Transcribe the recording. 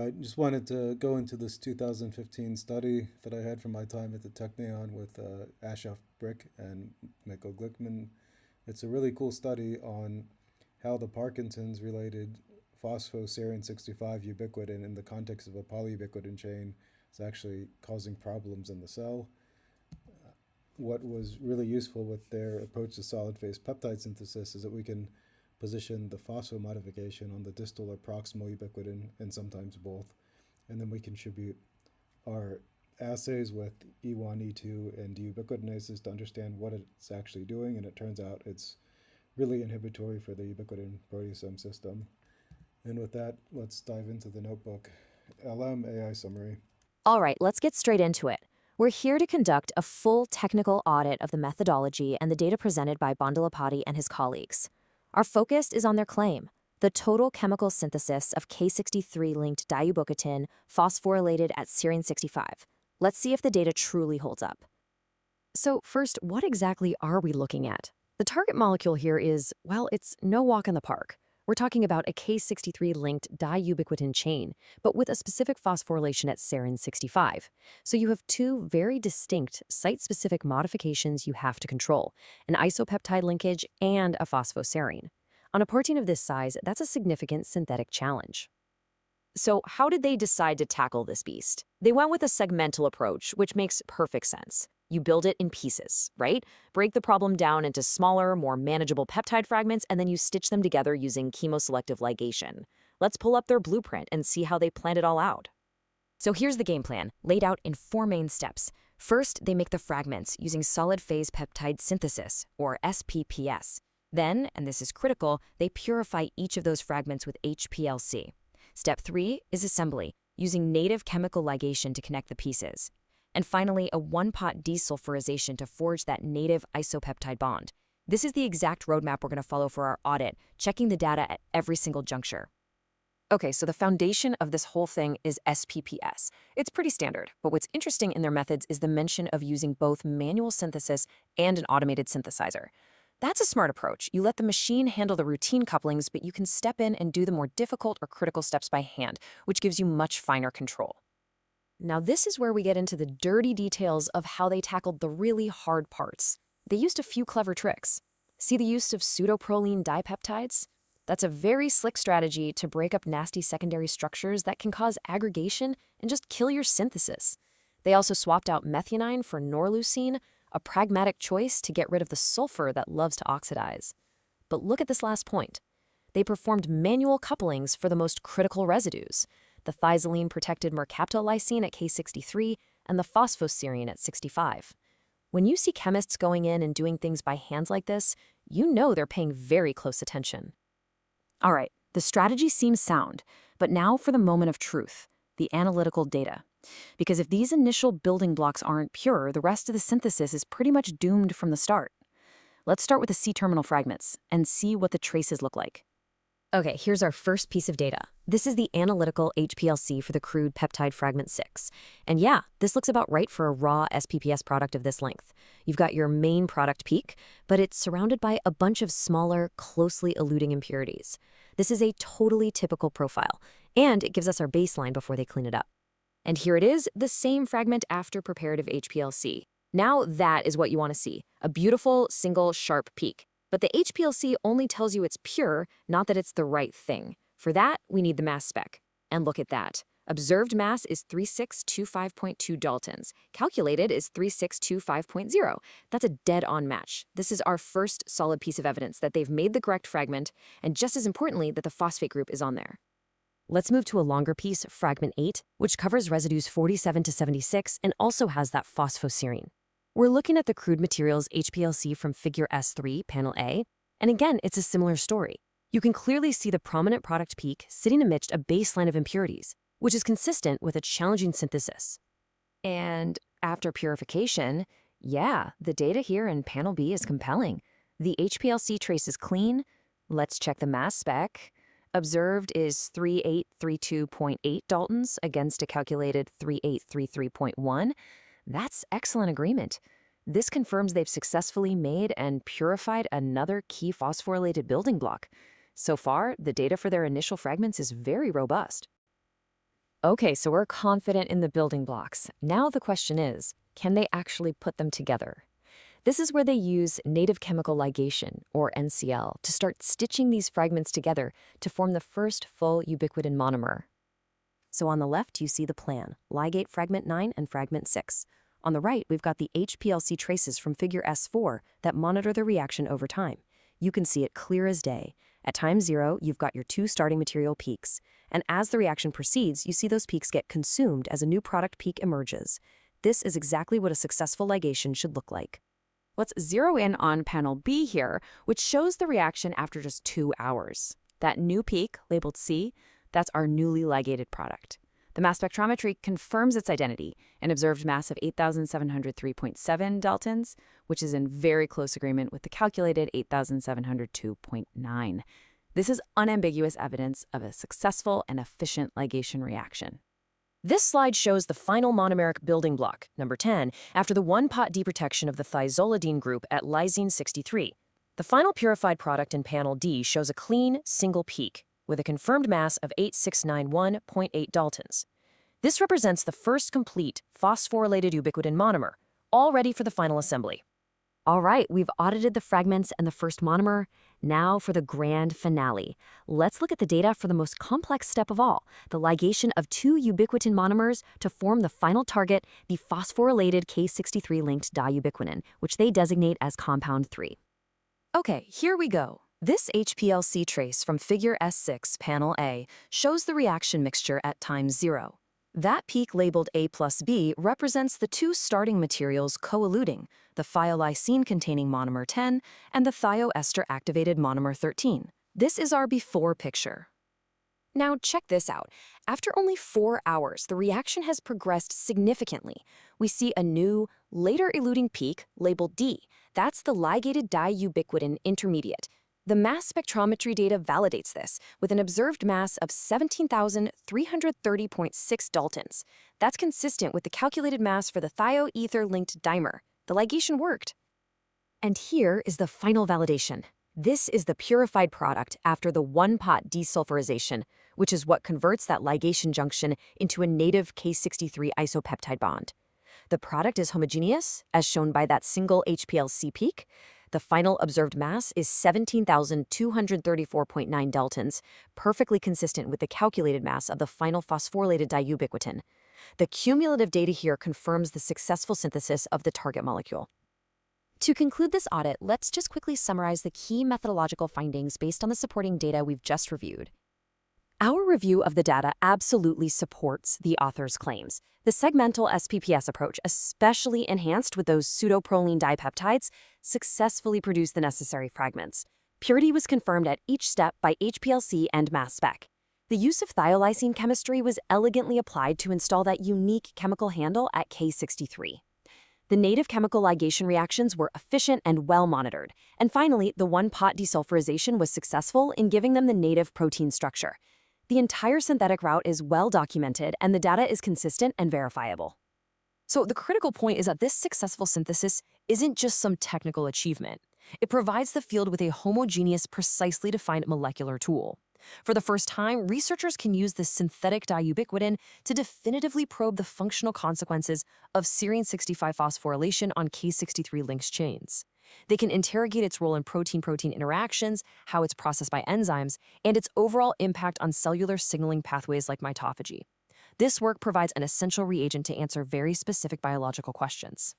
I just wanted to go into this 2015 study that I had from my time at the Technion with Ashraf Brick and Mikko Glickman. It's a really cool study on how the Parkinson's related phospho-serine 65 ubiquitin in the context of a polyubiquitin chain is actually causing problems in the cell. What was really useful with their approach to solid phase peptide synthesis is that we can position the phosphomodification on the distal or proximal ubiquitin, and sometimes both. And then we contribute our assays with E1, E2, and deubiquitinases to understand what it's actually doing, and it turns out it's really inhibitory for the ubiquitin proteasome system. And with that, let's dive into the notebook. LM AI summary. All right, let's get straight into it. We're here to conduct a full technical audit of the methodology and the data presented by Bandalapati and his colleagues. Our focus is on their claim, the total chemical synthesis of K63-linked diubiquitin phosphorylated at serine 65. Let's see if the data truly holds up. So first, what exactly are we looking at? The target molecule here is, well, it's no walk in the park. We're talking about a K63-linked diubiquitin chain, but with a specific phosphorylation at serine 65. So you have two very distinct site-specific modifications you have to control, an isopeptide linkage and a phospho-serine. On a protein of this size, that's a significant synthetic challenge. So how did they decide to tackle this beast? They went with a segmental approach, which makes perfect sense. You build it in pieces, right? Break the problem down into smaller, more manageable peptide fragments, and then you stitch them together using chemoselective ligation. Let's pull up their blueprint and see how they planned it all out. So here's the game plan, laid out in 4 main steps. First, they make the fragments using solid phase peptide synthesis, or SPPS. Then, and this is critical, they purify each of those fragments with HPLC. Step 3 is assembly, using native chemical ligation to connect the pieces. And finally, a one-pot desulfurization to forge that native isopeptide bond. This is the exact roadmap we're going to follow for our audit, checking the data at every single juncture. Okay, so the foundation of this whole thing is SPPS. It's pretty standard, but what's interesting in their methods is the mention of using both manual synthesis and an automated synthesizer. That's a smart approach. You let the machine handle the routine couplings, but you can step in and do the more difficult or critical steps by hand, which gives you much finer control. Now this is where we get into the dirty details of how they tackled the really hard parts. They used a few clever tricks. See the use of pseudoproline dipeptides? That's a very slick strategy to break up nasty secondary structures that can cause aggregation and just kill your synthesis. They also swapped out methionine for norleucine, a pragmatic choice to get rid of the sulfur that loves to oxidize. But look at this last point. They performed manual couplings for the most critical residues, the thiazolene-protected mercaptolysine at K63 and the phospho-serine at 65. When you see chemists going in and doing things by hands like this, you know they're paying very close attention. All right, the strategy seems sound, but now for the moment of truth, the analytical data. Because if these initial building blocks aren't pure, the rest of the synthesis is pretty much doomed from the start. Let's start with the C-terminal fragments and see what the traces look like. Okay, here's our first piece of data. This is the analytical HPLC for the crude peptide fragment 6. And yeah, this looks about right for a raw SPPS product of this length. You've got your main product peak, but it's surrounded by a bunch of smaller, closely eluding impurities. This is a totally typical profile, and it gives us our baseline before they clean it up. And here it is, the same fragment after preparative HPLC. Now that is what you want to see, a beautiful, single, sharp peak. But the HPLC only tells you it's pure, not that it's the right thing. For that, we need the mass spec. And look at that. Observed mass is 3625.2 Daltons. Calculated is 3625.0. That's a dead-on match. This is our first solid piece of evidence that they've made the correct fragment, and just as importantly, that the phosphate group is on there. Let's move to a longer piece, fragment 8, which covers residues 47 to 76 and also has that phospho-serine. We're looking at the crude materials HPLC from figure S3, panel A, and again, it's a similar story. You can clearly see the prominent product peak sitting amidst a baseline of impurities, which is consistent with a challenging synthesis. And after purification, yeah, the data here in panel B is compelling. The HPLC trace is clean. Let's check the mass spec. Observed is 3832.8 Daltons against a calculated 3833.1. That's excellent agreement. This confirms they've successfully made and purified another key phosphorylated building block. So far, the data for their initial fragments is very robust. Okay, so we're confident in the building blocks. Now the question is, can they actually put them together? This is where they use native chemical ligation, or NCL, to start stitching these fragments together to form the first full ubiquitin monomer. So on the left, you see the plan, ligate fragment 9 and fragment 6. On the right, we've got the HPLC traces from figure S4 that monitor the reaction over time. You can see it clear as day. At time 0, you've got your 2 starting material peaks. And as the reaction proceeds, you see those peaks get consumed as a new product peak emerges. This is exactly what a successful ligation should look like. Let's zero in on panel B here, which shows the reaction after just 2 hours. That new peak, labeled C, that's our newly ligated product. The mass spectrometry confirms its identity, an observed mass of 8,703.7 daltons, which is in very close agreement with the calculated 8,702.9. This is unambiguous evidence of a successful and efficient ligation reaction. This slide shows the final monomeric building block, number 10, after the one-pot deprotection of the thiazolidine group at lysine 63. The final purified product in panel D shows a clean, single peak, with a confirmed mass of 8691.8 daltons. This represents the first complete phosphorylated ubiquitin monomer, all ready for the final assembly. All right, we've audited the fragments and the first monomer. Now for the grand finale. Let's look at the data for the most complex step of all, the ligation of 2 ubiquitin monomers to form the final target, the phosphorylated K63-linked diubiquitin, which they designate as compound 3. Okay, here we go. This HPLC trace from figure S6, panel A, shows the reaction mixture at time 0. That peak labeled A plus B represents the 2 starting materials co-eluting, the thiolysine-containing monomer 10 and the thioester-activated monomer 13. This is our before picture. Now check this out. After only 4 hours, the reaction has progressed significantly. We see a new, later eluting peak labeled D. That's the ligated diubiquitin intermediate. The mass spectrometry data validates this, with an observed mass of 17,330.6 daltons. That's consistent with the calculated mass for the thioether-linked dimer. The ligation worked. And here is the final validation. This is the purified product after the one-pot desulfurization, which is what converts that ligation junction into a native K63 isopeptide bond. The product is homogeneous, as shown by that single HPLC peak. The final observed mass is 17,234.9 daltons, perfectly consistent with the calculated mass of the final phosphorylated diubiquitin. The cumulative data here confirms the successful synthesis of the target molecule. To conclude this audit, let's just quickly summarize the key methodological findings based on the supporting data we've just reviewed. Our review of the data absolutely supports the author's claims. The segmental SPPS approach, especially enhanced with those pseudoproline dipeptides, successfully produced the necessary fragments. Purity was confirmed at each step by HPLC and mass spec. The use of thiolysine chemistry was elegantly applied to install that unique chemical handle at K63. The native chemical ligation reactions were efficient and well monitored. And finally, the one-pot desulfurization was successful in giving them the native protein structure. The entire synthetic route is well documented, and the data is consistent and verifiable. So the critical point is that this successful synthesis isn't just some technical achievement. It provides the field with a homogeneous, precisely defined molecular tool. For the first time, researchers can use this synthetic diubiquitin to definitively probe the functional consequences of serine 65 phosphorylation on K63 linked chains. They can interrogate its role in protein-protein interactions, how it's processed by enzymes, and its overall impact on cellular signaling pathways like mitophagy. This work provides an essential reagent to answer very specific biological questions.